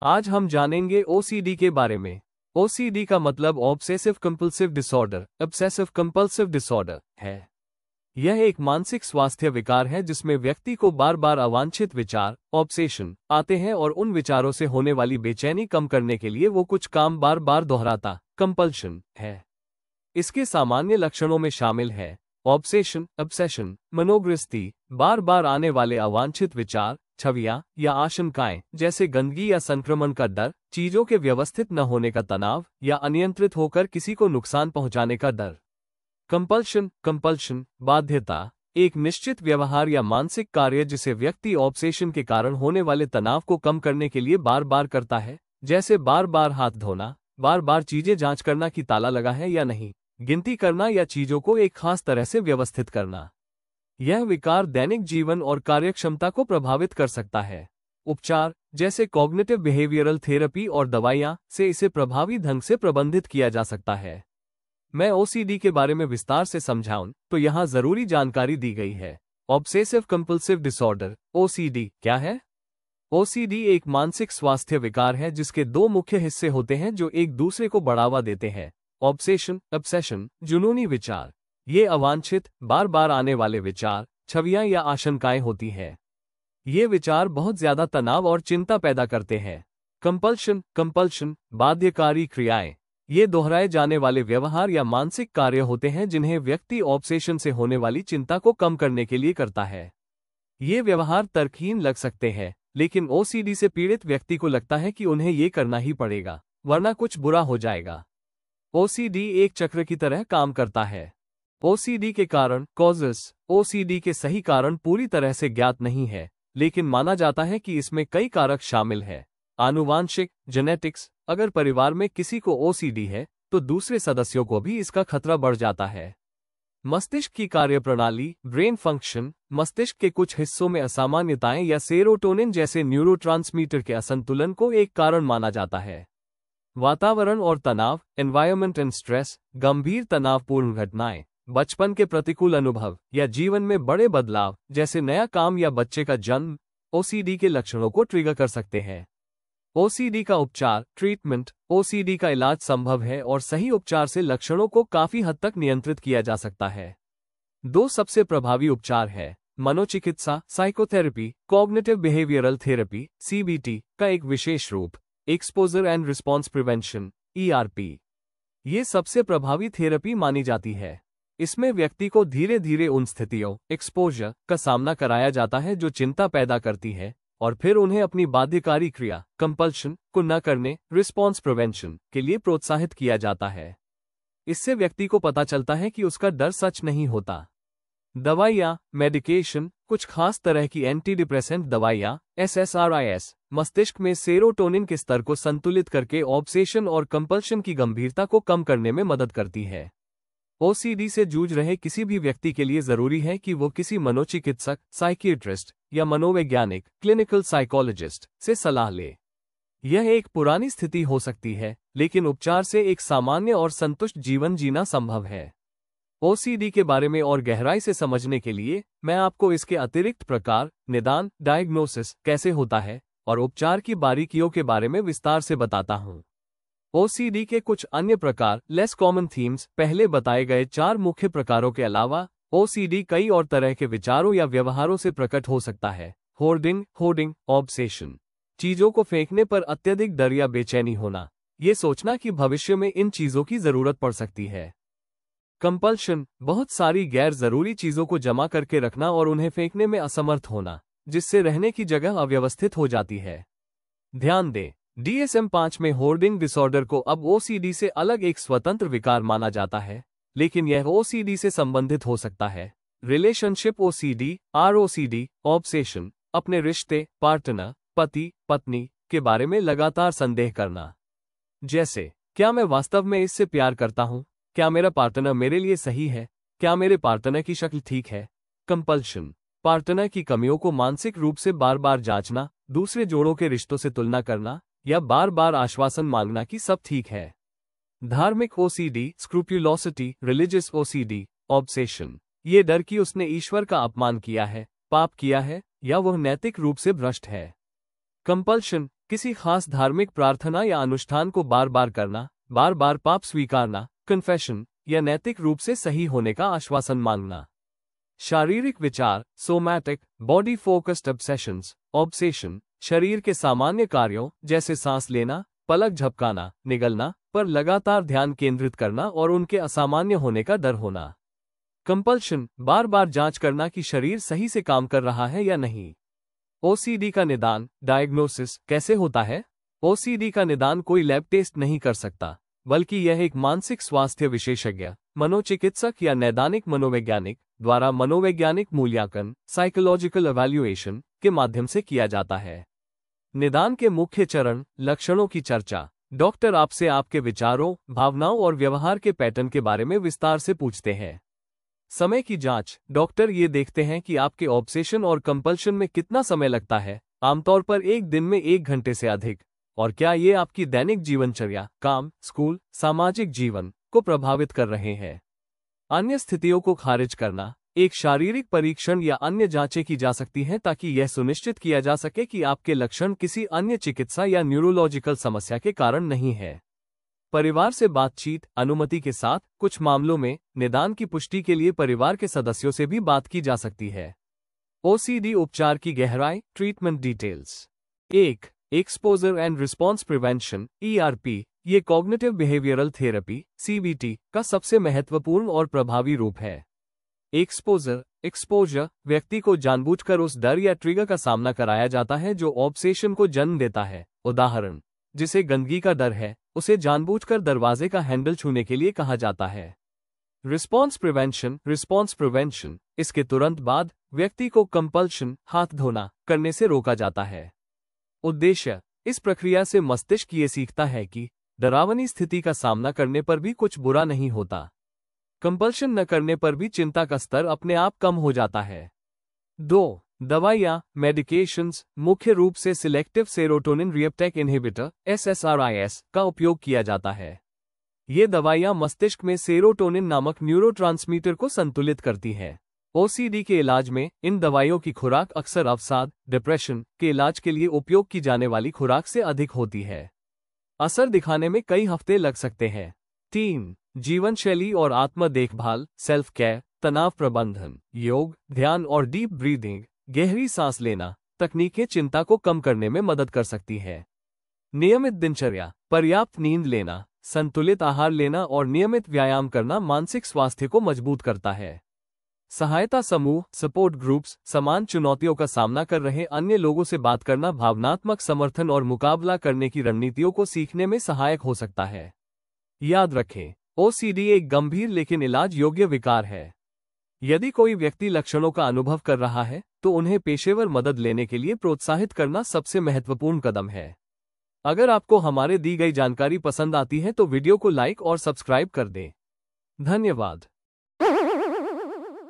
आज हम जानेंगे ओसीडी के बारे में। ओसीडी का मतलब obsessive compulsive disorder, obsessive compulsive disorder है। यह एक मानसिक स्वास्थ्य विकार है जिसमें व्यक्ति को बार बार अवांछित विचार, ऑब्सेशन, आते हैं और उन विचारों से होने वाली बेचैनी कम करने के लिए वो कुछ काम बार बार दोहराता, कंपल्शन है। इसके सामान्य लक्षणों में शामिल है ऑब्सेशन, मनोग्रस्ती, बार बार आने वाले अवांछित विचार, छवियां या आशंकाएं जैसे गंदगी या संक्रमण का डर, चीजों के व्यवस्थित न होने का तनाव या अनियंत्रित होकर किसी को नुकसान पहुंचाने का डर। कंपल्शन, बाध्यता, एक निश्चित व्यवहार या मानसिक कार्य जिसे व्यक्ति ऑब्सेशन के कारण होने वाले तनाव को कम करने के लिए बार बार करता है, जैसे बार बार हाथ धोना, बार बार चीजें जांच करना कि ताला लगा है या नहीं, गिनती करना या चीजों को एक खास तरह से व्यवस्थित करना। यह विकार दैनिक जीवन और कार्यक्षमता को प्रभावित कर सकता है। उपचार जैसे कॉग्निटिव बिहेवियरल थेरेपी और दवाइयां से इसे प्रभावी ढंग से प्रबंधित किया जा सकता है। मैं ओसीडी के बारे में विस्तार से समझाऊं तो यहाँ जरूरी जानकारी दी गई है। ऑब्सेसिव कंपल्सिव डिसऑर्डर, ओसीडी क्या है? ओसीडी एक मानसिक स्वास्थ्य विकार है जिसके दो मुख्य हिस्से होते हैं जो एक दूसरे को बढ़ावा देते हैं। ऑब्सेशन, जुनूनी विचार। ये अवांछित, बार बार आने वाले विचार, छवियां या आशंकाएं होती हैं। ये विचार बहुत ज्यादा तनाव और चिंता पैदा करते हैं। कंपल्शन, बाध्यकारी क्रियाएं। ये दोहराए जाने वाले व्यवहार या मानसिक कार्य होते हैं जिन्हें व्यक्ति ऑब्सेशन से होने वाली चिंता को कम करने के लिए करता है। ये व्यवहार तर्कहीन लग सकते हैं, लेकिन ओसीडी से पीड़ित व्यक्ति को लगता है कि उन्हें ये करना ही पड़ेगा, वरना कुछ बुरा हो जाएगा। ओसीडी एक चक्र की तरह काम करता है। ओसीडी के कारण कॉजेस। ओसीडी के सही कारण पूरी तरह से ज्ञात नहीं है, लेकिन माना जाता है कि इसमें कई कारक शामिल हैं। आनुवांशिक, जेनेटिक्स। अगर परिवार में किसी को ओसीडी है तो दूसरे सदस्यों को भी इसका खतरा बढ़ जाता है। मस्तिष्क की कार्यप्रणाली, ब्रेन फंक्शन। मस्तिष्क के कुछ हिस्सों में असामान्यताएं या सेरोटोनिन जैसे न्यूरोट्रांसमीटर के असंतुलन को एक कारण माना जाता है। वातावरण और तनाव, एनवायरनमेंट एंड स्ट्रेस। गंभीर तनावपूर्ण घटनाएं, बचपन के प्रतिकूल अनुभव या जीवन में बड़े बदलाव जैसे नया काम या बच्चे का जन्म ओसीडी के लक्षणों को ट्रिगर कर सकते हैं। ओसीडी का उपचार, ट्रीटमेंट। ओसीडी का इलाज संभव है और सही उपचार से लक्षणों को काफी हद तक नियंत्रित किया जा सकता है। दो सबसे प्रभावी उपचार है मनोचिकित्सा, psychotherapy, cognitive behavioural therapy, CBT का एक विशेष रूप, exposure and response prevention, ERP. ये सबसे प्रभावी थेरेपी मानी जाती है। इसमें व्यक्ति को धीरे धीरे उन स्थितियों, एक्सपोजर का सामना कराया जाता है जो चिंता पैदा करती है, और फिर उन्हें अपनी बाध्यकारी क्रिया, कंपल्शन को न करने, रिस्पॉन्स प्रिवेंशन के लिए प्रोत्साहित किया जाता है। इससे व्यक्ति को पता चलता है कि उसका डर सच नहीं होता। दवाइयाँ, मेडिकेशन। कुछ खास तरह की एंटी डिप्रेसेंट दवाइयाँ, SSRIs, मस्तिष्क में सेरोटोनिन के स्तर को संतुलित करके ऑब्सेशन और कंपल्शन की गंभीरता को कम करने में मदद करती है। ओसीडी से जूझ रहे किसी भी व्यक्ति के लिए जरूरी है कि वो किसी मनोचिकित्सक, साइकियाट्रिस्ट या मनोवैज्ञानिक, क्लिनिकल साइकोलॉजिस्ट से सलाह ले। यह एक पुरानी स्थिति हो सकती है, लेकिन उपचार से एक सामान्य और संतुष्ट जीवन जीना संभव है। ओसीडी के बारे में और गहराई से समझने के लिए मैं आपको इसके अतिरिक्त प्रकार, निदान, डायग्नोसिस कैसे होता है और उपचार की बारीकियों के बारे में विस्तार से बताता हूँ। ओसीडी के कुछ अन्य प्रकार, लेस कॉमन थीम्स। पहले बताए गए 4 मुख्य प्रकारों के अलावा ओसीडी कई और तरह के विचारों या व्यवहारों से प्रकट हो सकता है। Hoarding, obsession. चीजों को फेंकने पर अत्यधिक डर या बेचैनी होना, ये सोचना कि भविष्य में इन चीजों की जरूरत पड़ सकती है। कंपल्शन, बहुत सारी गैर जरूरी चीजों को जमा करके रखना और उन्हें फेंकने में असमर्थ होना, जिससे रहने की जगह अव्यवस्थित हो जाती है। ध्यान दें, DSM-5 में होर्डिंग डिसऑर्डर को अब ओसीडी से अलग एक स्वतंत्र विकार माना जाता है, लेकिन यह ओसीडी से संबंधित हो सकता है। रिलेशनशिप ओसीडी, ROCD, ऑब्सेशन, अपने रिश्ते, पार्टनर, पति, पत्नी के बारे में लगातार संदेह करना। जैसे, क्या मैं वास्तव में इससे प्यार करता हूं? क्या मेरा पार्टनर मेरे लिए सही है? क्या मेरे पार्टनर की शक्ल ठीक है? कंपल्शन, पार्टनर की कमियों को मानसिक रूप से बार बार जांचना, दूसरे जोड़ों के रिश्तों से तुलना करना या बार बार आश्वासन मांगना कि सब ठीक है। धार्मिक ओसीडी, स्क्रूपुलोसिटी, रिलीजियस ओसीडी, ऑब्सेशन, ये डर कि उसने ईश्वर का अपमान किया है, पाप किया है या वह नैतिक रूप से भ्रष्ट है। कंपल्शन, किसी खास धार्मिक प्रार्थना या अनुष्ठान को बार बार करना, बार बार पाप स्वीकारना, कन्फेशन, या नैतिक रूप से सही होने का आश्वासन मांगना। शारीरिक विचार, somatic, body focused obsessions, obsession, शरीर के सामान्य कार्यों जैसे सांस लेना, पलक झपकाना, निगलना पर लगातार ध्यान केंद्रित करना और उनके असामान्य होने का डर होना। कंपल्शन, बार बार जांच करना कि शरीर सही से काम कर रहा है या नहीं। ओसीडी का निदान, डायग्नोसिस कैसे होता है? ओसीडी का निदान कोई लैब टेस्ट नहीं कर सकता, बल्कि यह एक मानसिक स्वास्थ्य विशेषज्ञ, मनोचिकित्सक या नैदानिक मनोवैज्ञानिक द्वारा मनोवैज्ञानिक मूल्यांकन, साइकोलॉजिकल इवैल्यूएशन के माध्यम से किया जाता है। निदान के मुख्य चरण, लक्षणों की चर्चा। डॉक्टर आपसे आपके विचारों, भावनाओं और व्यवहार के पैटर्न के बारे में विस्तार से पूछते हैं। समय की जांच, डॉक्टर ये देखते हैं कि आपके ऑब्सेशन और कंपल्शन में कितना समय लगता है, आमतौर पर एक दिन में 1 घंटे से अधिक, और क्या ये आपकी दैनिक जीवनचर्या, काम, स्कूल, सामाजिक जीवन को प्रभावित कर रहे हैं। अन्य स्थितियों को खारिज करना, एक शारीरिक परीक्षण या अन्य जांचें की जा सकती हैं ताकि यह सुनिश्चित किया जा सके कि आपके लक्षण किसी अन्य चिकित्सा या न्यूरोलॉजिकल समस्या के कारण नहीं है। परिवार से बातचीत, अनुमति के साथ कुछ मामलों में निदान की पुष्टि के लिए परिवार के सदस्यों से भी बात की जा सकती है। ओसीडी उपचार की गहराई, treatment details. 1. Exposure and response prevention, ERP, ये कॉग्निटिव बिहेवियरल थेरेपी, CBT, का सबसे महत्वपूर्ण और प्रभावी रूप है। एक्सपोजर, व्यक्ति को जानबूझकर उस डर या ट्रिगर का सामना कराया जाता है जो ऑब्सेशन को जन्म देता है। उदाहरण, जिसे गंदगी का डर है, उसे जानबूझकर दरवाजे का हैंडल छूने के लिए कहा जाता है। रिस्पॉन्स प्रिवेंशन, इसके तुरंत बाद व्यक्ति को कंपल्शन, हाथ धोना, करने से रोका जाता है। उद्देश्य, इस प्रक्रिया से मस्तिष्क ये सीखता है कि डरावनी स्थिति का सामना करने पर भी कुछ बुरा नहीं होता। कंपल्शन न करने पर भी चिंता का स्तर अपने आप कम हो जाता है। 2. दवाइयाँ, मेडिकेशंस, मुख्य रूप से selective serotonin reuptake inhibitor, SSRIs, का उपयोग किया जाता है। ये दवाइयाँ मस्तिष्क में सेरोटोनिन नामक न्यूरोट्रांसमीटर को संतुलित करती हैं। OCD के इलाज में इन दवाइयों की खुराक अक्सर अवसाद, डिप्रेशन के इलाज के लिए उपयोग की जाने वाली खुराक से अधिक होती है। असर दिखाने में कई हफ्ते लग सकते हैं। 3. जीवन शैली और आत्म देखभाल, सेल्फ केयर, तनाव प्रबंधन, योग, ध्यान और डीप ब्रीदिंग, गहरी सांस लेना तकनीकें चिंता को कम करने में मदद कर सकती है। नियमित दिनचर्या, पर्याप्त नींद लेना, संतुलित आहार लेना और नियमित व्यायाम करना मानसिक स्वास्थ्य को मजबूत करता है। सहायता समूह, सपोर्ट ग्रुप्स, समान चुनौतियों का सामना कर रहे अन्य लोगों से बात करना भावनात्मक समर्थन और मुकाबला करने की रणनीतियों को सीखने में सहायक हो सकता है। याद रखें, OCD एक गंभीर लेकिन इलाज योग्य विकार है। यदि कोई व्यक्ति लक्षणों का अनुभव कर रहा है, तो उन्हें पेशेवर मदद लेने के लिए प्रोत्साहित करना सबसे महत्वपूर्ण कदम है। अगर आपको हमारे दी गई जानकारी पसंद आती है तो वीडियो को लाइक और सब्सक्राइब कर दें। धन्यवाद।